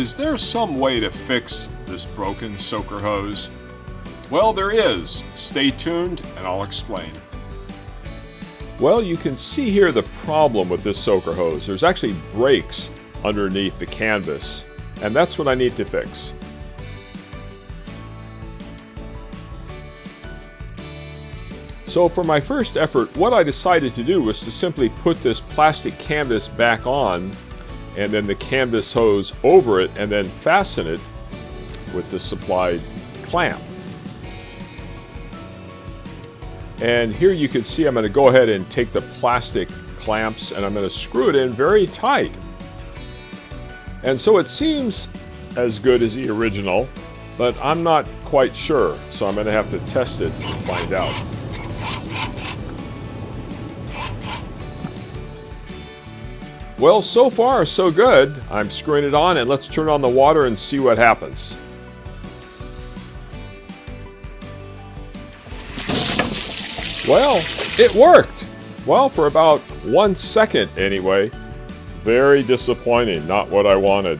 is there some way to fix this broken soaker hose? Well, there is. Stay tuned and I'll explain. Well, you can see here the problem with this soaker hose. There's actually breaks underneath the canvas, and that's what I need to fix. So for my first effort, what I decided to do was to simply put this plastic canvas back on and then the canvas hose over it and then fasten it with the supplied clamp. And here you can see I'm going to go ahead and take the plastic clamps and I'm going to screw it in very tight. And so it seems as good as the original, but I'm not quite sure, so I'm going to have to test it and find out. Well, so far so good. I'm screwing it on and let's turn on the water and see what happens. Well, it worked. Well, for about 1 second anyway. Very disappointing, not what I wanted.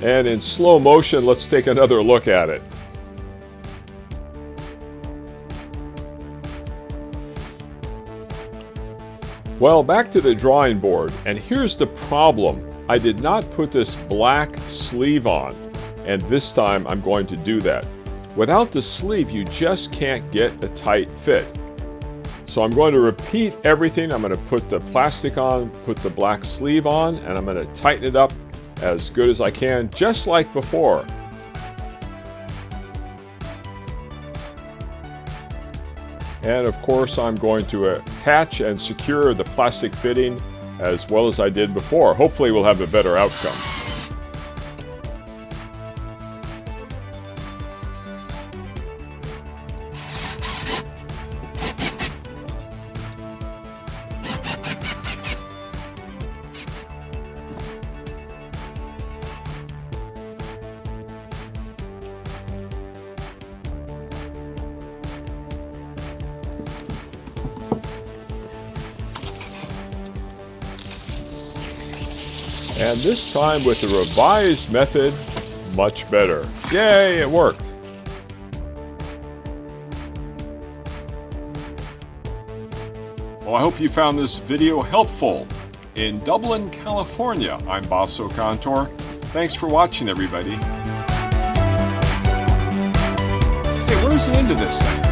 And in slow motion, let's take another look at it. Well, back to the drawing board, and here's the problem. I did not put this black sleeve on, and this time I'm going to do that. Without the sleeve, you just can't get a tight fit. So I'm going to repeat everything. I'm going to put the plastic on, put the black sleeve on, and I'm going to tighten it up as good as I can, just like before. And of course, I'm going to attach and secure the plastic fitting as well as I did before. Hopefully we'll have a better outcome. And this time with the revised method, much better. Yay, it worked. Well, I hope you found this video helpful. In Dublin, California, I'm Basso Contour. Thanks for watching, everybody. Hey, where's the end of this thing?